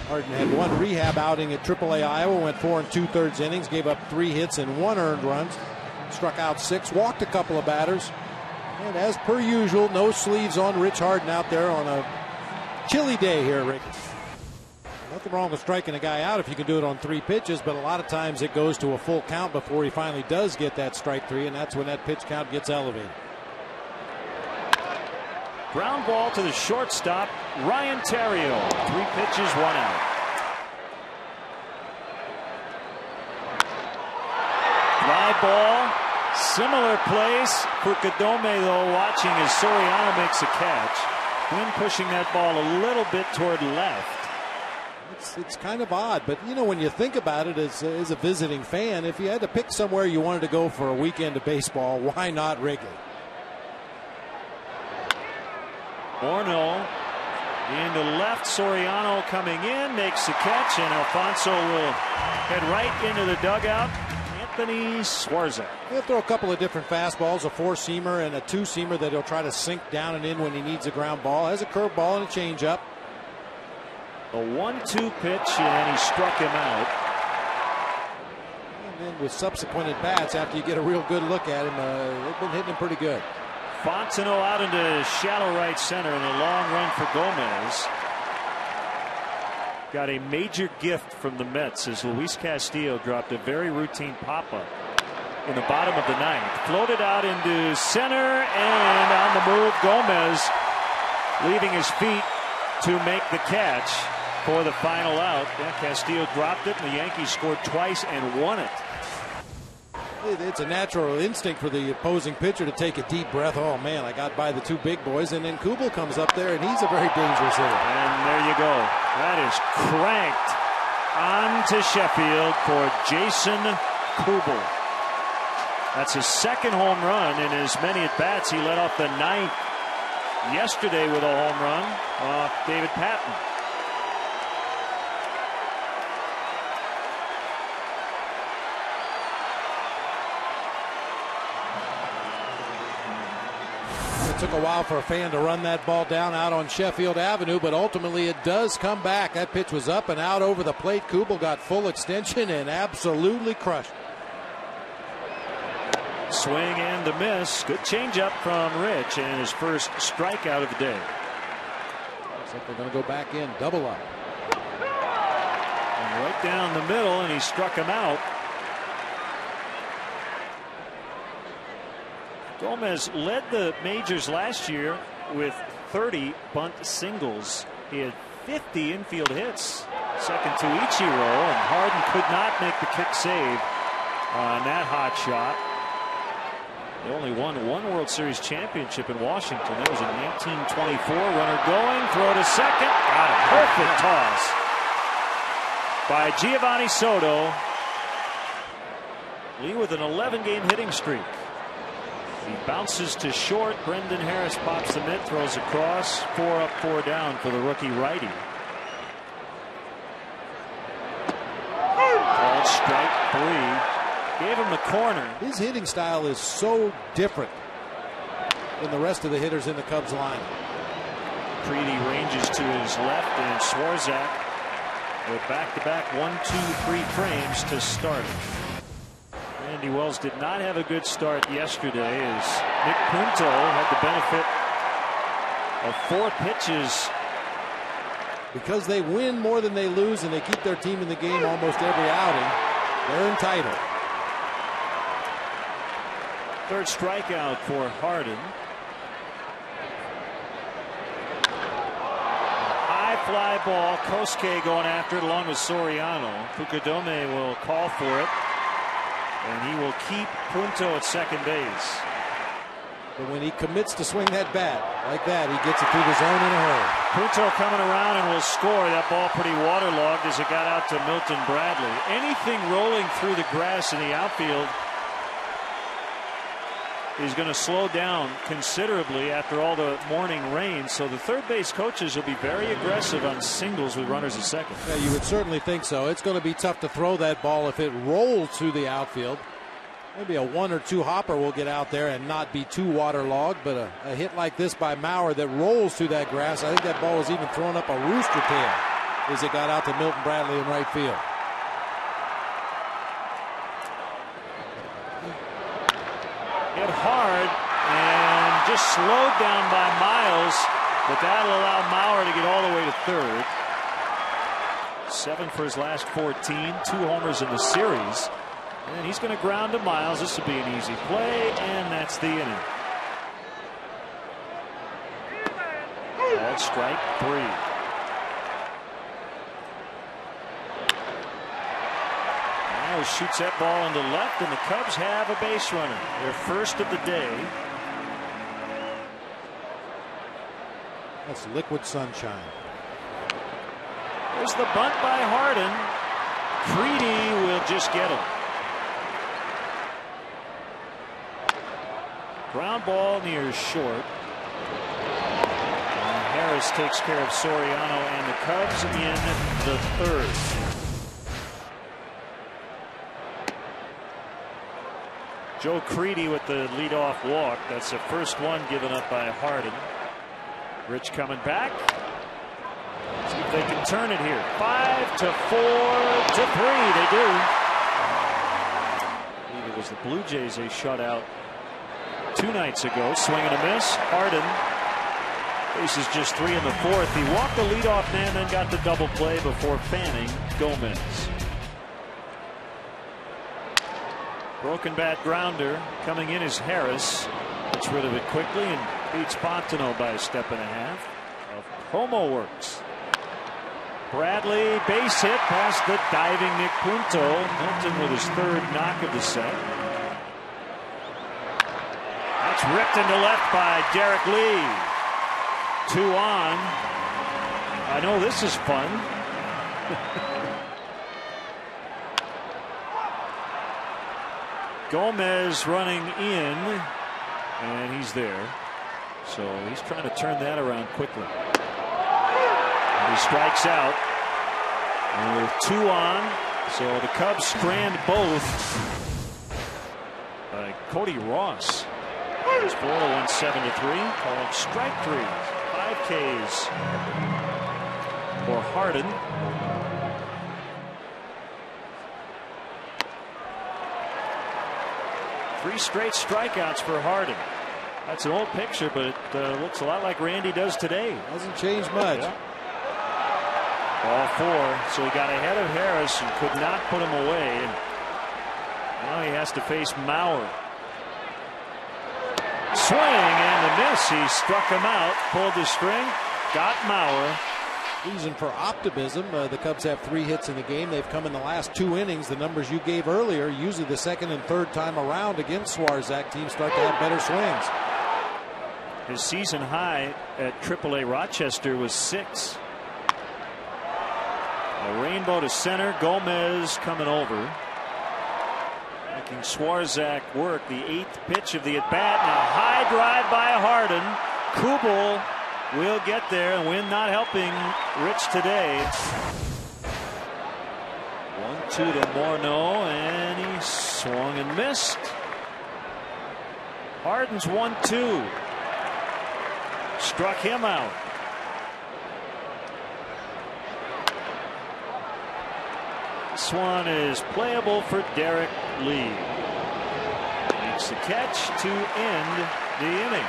Harden had one rehab outing at AAA Iowa, went 4 2/3 innings, gave up 3 hits and 1 earned runs, struck out 6, walked a couple of batters, and as per usual, no sleeves on Rich Harden out there on a chilly day here at Wrigley. Nothing wrong with striking a guy out if you can do it on 3 pitches, but a lot of times it goes to a full count before he finally does get that strike 3, and that's when that pitch count gets elevated. Ground ball to the shortstop, Ryan Theriot. 3 pitches, 1 out. Fly ball, similar place. Fukudome, though, watching as Soriano makes a catch. Quinn pushing that ball a little bit toward left. It's kind of odd, but you know, when you think about it as a visiting fan, if you had to pick somewhere you wanted to go for a weekend of baseball, why not Wrigley? Morneau into left, Soriano coming in, makes the catch, and Alfonso will head right into the dugout. Anthony Swarzak. He'll throw a couple of different fastballs, a 4-seamer and a 2-seamer that he'll try to sink down and in when he needs a ground ball. Has a curveball and a changeup. A 1-2 pitch, and he struck him out. And then with subsequent at bats, after you get a real good look at him, they've been hitting him pretty good. Fontenot out into shallow right center, and a long run for Gomez. Got a major gift from the Mets as Luis Castillo dropped a very routine pop-up in the bottom of the 9th. Floated out into center, and on the move, Gomez leaving his feet to make the catch for the final out. Yeah, Castillo dropped it, and the Yankees scored twice and won it. It's a natural instinct for the opposing pitcher to take a deep breath. Oh man, I got by the 2 big boys, and then Kubel comes up there, and he's a very dangerous hitter. And there you go. That is cranked onto Sheffield for Jason Kubel. That's his 2nd home run in as many at bats. He led off the 9th yesterday with a home run off David Patton. It took a while for a fan to run that ball down out on Sheffield Avenue, but ultimately it does come back. That pitch was up and out over the plate. Kubel got full extension and absolutely crushed. Swing and a miss. Good changeup from Rich, and his first strikeout of the day. Looks like they're going to go back in, double up. And right down the middle, and he struck him out. Gomez led the majors last year with 30 bunt singles. He had 50 infield hits, second to Ichiro, and Harden could not make the kick save on that hot shot. They only won 1 World Series championship in Washington. That was in 1924. Runner going, throw to second. Got a perfect toss by Giovanni Soto. Lee with an 11-game hitting streak. He bounces to short. Brendan Harris pops the mitt, throws across. 4 up, 4 down for the rookie righty. Called strike 3. Gave him the corner. His hitting style is so different than the rest of the hitters in the Cubs line. Creedy ranges to his left, and Swarzak with back-to-back 1-2-3 frames to start it. Randy Wells did not have a good start yesterday as Nick Punto had the benefit of 4 pitches. Because they win more than they lose and they keep their team in the game almost every outing, they're entitled. 3rd strikeout for Harden. High fly ball. Kosuke going after it along with Soriano. Fukudome will call for it. And he will keep Punto at second base. But when he commits to swing that bat like that, he gets it through the zone in a hurry. Punto coming around and will score. That ball pretty waterlogged as it got out to Milton Bradley. Anything rolling through the grass in the outfield is going to slow down considerably after all the morning rain. So the third base coaches will be very aggressive on singles with runners at second. Yeah, you would certainly think so. It's going to be tough to throw that ball if it rolls through the outfield. Maybe a 1 or 2 hopper will get out there and not be too waterlogged, but a hit like this by Maurer that rolls through that grass, I think that ball was even throwing up a rooster tail. as it got out to Milton Bradley in right field. Hit hard and just slowed down by Miles, but that'll allow Mauer to get all the way to third. 7 for his last 14, 2 homers in the series. And he's going to ground to Miles. This will be an easy play, and that's the inning. Called strike 3. Miles shoots that ball into left, and the Cubs have a base runner. Their first of the day. That's liquid sunshine. There's the bunt by Harden. Creedy will just get him. Ground ball near short. And Harris takes care of Soriano and the Cubs in the third. Joe Creedy with the leadoff walk. That's the first one given up by Harden. Rich coming back. See if they can turn it here. 5 to 4 to 3. They do. I believe it was the Blue Jays they shut out 2 nights ago. Swing and a miss. Harden faces just 3 in the 4th. He walked the leadoff man, then got the double play before fanning Gomez. Broken bat grounder coming in is Harris. Gets rid of it quickly and beats Fontenot by a step and a half. Promo works. Bradley base hit past the diving Nick Punto. Milton with his 3rd knock of the set. That's ripped into left by Derek Lee. 2 on. I know this is fun. Gomez running in, and he's there. So he's trying to turn that around quickly. And he strikes out. And with 2 on, so the Cubs strand both by Cody Ross. It's 4-1, 7-3. Called strike 3. 5 Ks for Harden. Three straight strikeouts for Harden. That's an old picture, but it looks a lot like Randy does today. Hasn't changed much. Yeah. All 4. So he got ahead of Harris and could not put him away. And now he has to face Mauer. Swing and the miss. He struck him out, pulled the string, got Mauer. Reason for optimism. The Cubs have 3 hits in the game. They've come in the last 2 innings. The numbers you gave earlier, usually the 2nd and 3rd time around against Swarzak, teams start to have better swings. His season high at AAA Rochester was 6. A rainbow to center. Gomez coming over. Making Swarzak work. The 8th pitch of the at-bat. And a high drive by Harden. Kubel will get there, and Wynn not helping Rich today. 1-2 to Morneau, and he swung and missed. Harden's 1-2. Struck him out. This one is playable for Derek Lee. Makes the catch to end the inning.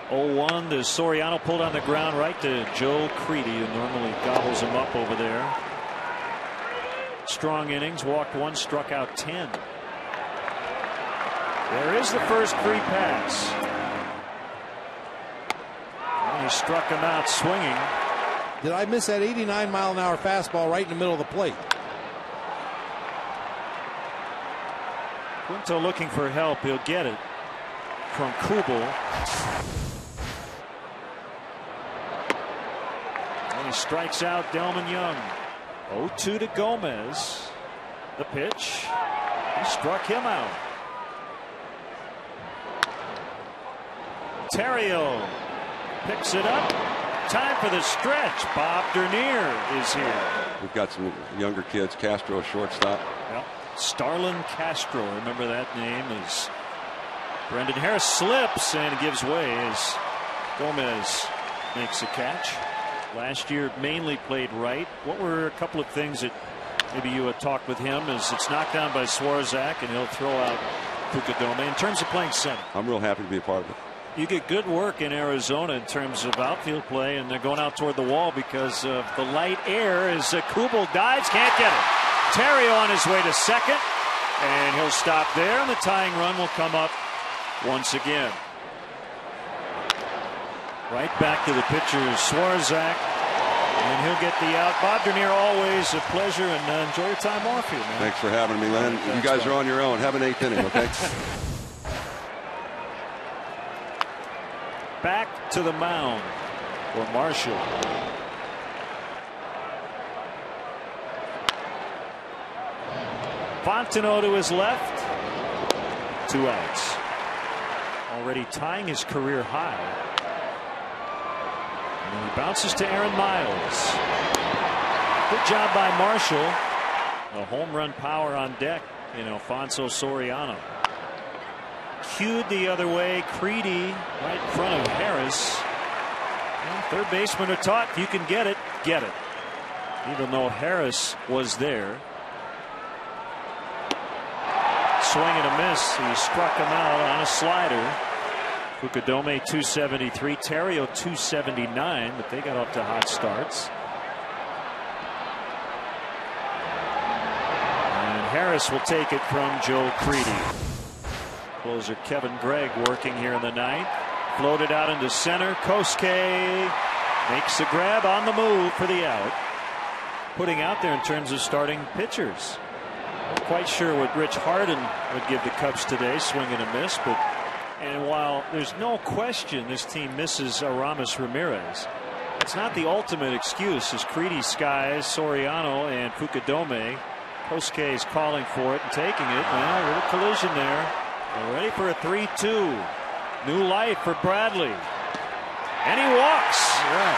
0-1 to Soriano, pulled on the ground right to Joe Creedy, who normally gobbles him up over there. Strong innings, walked 1, struck out 10. There is the first free pass. And he struck him out swinging. Did I miss that 89-mile-an-hour fastball right in the middle of the plate? Quinto looking for help. He'll get it from Kubel. And he strikes out Delman Young. 0-2 to Gomez. The pitch. He struck him out. Terrio picks it up. Time for the stretch. Bob Dernier is here. We've got some younger kids. Castro, shortstop. Yep. Starlin Castro. Remember that name. As Brendan Harris slips and gives way as Gomez makes a catch. Last year mainly played right. What were a couple of things that maybe you had talked with him? As it's knocked down by Swarzak and he'll throw out Fukudome. In terms of playing center, I'm real happy to be a part of it. You get good work in Arizona in terms of outfield play, and they're going out toward the wall because of the light air as Kubel dives, can't get it. Terrio on his way to second, and he'll stop there, and the tying run will come up once again. Right back to the pitcher, Swarzak, and he'll get the out. Bob Dernier, always a pleasure, and enjoy your time off here, man. Thanks for having me, Len. You guys are on your own. Have an 8th inning, okay? Back to the mound for Marshall. Fontenot to his left. 2 outs. Already tying his career high. And he bounces to Aaron Miles. Good job by Marshall. A home run power on deck in Alfonso Soriano. Cued the other way, Creedy right in front of Harris. And third baseman are taught, if you can get it, get it. Even though Harris was there. Swing and a miss. He struck him out on a slider. Fukudome 273, Terrio 279, but they got off to hot starts. And Harris will take it from Joe Creedy. Closer Kevin Gregg working here in the 9th. Floated out into center. Kosuke makes a grab on the move for the out. Putting out there in terms of starting pitchers. Not quite sure what Rich Harden would give the Cubs today. Swing and a miss. And while there's no question this team misses Aramis Ramirez, it's not the ultimate excuse as Creedy skies Soriano and Fukudome. Kosuke is calling for it and taking it. Well, a little collision there. They're ready for a 3-2. New life for Bradley. And he walks. Yeah.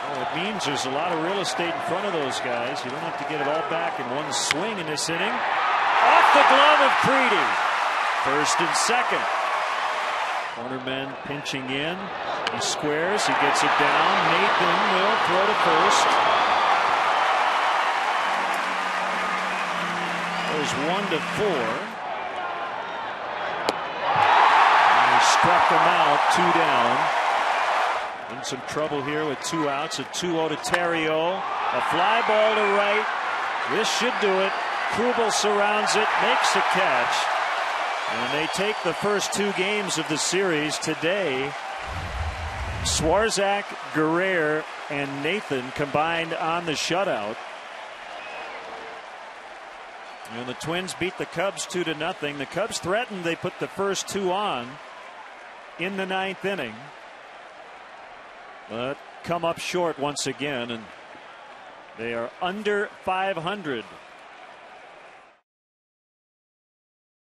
Well, it means there's a lot of real estate in front of those guys. You don't have to get it all back in one swing in this inning. Off the glove of Creedy. First and second. Cornerman pinching in. He squares. He gets it down. Nathan will throw to first. There's 1-4. Struck him out, 2 down. In some trouble here with 2 outs. A 2-0 to Terrio. A fly ball to right. This should do it. Kubel surrounds it, makes a catch. And they take the first 2 games of the series today. Swarzak, Guerrero, and Nathan combined on the shutout. And the Twins beat the Cubs 2-0. The Cubs threatened. They put the first 2 on in the 9th inning, but come up short once again, and they are under 500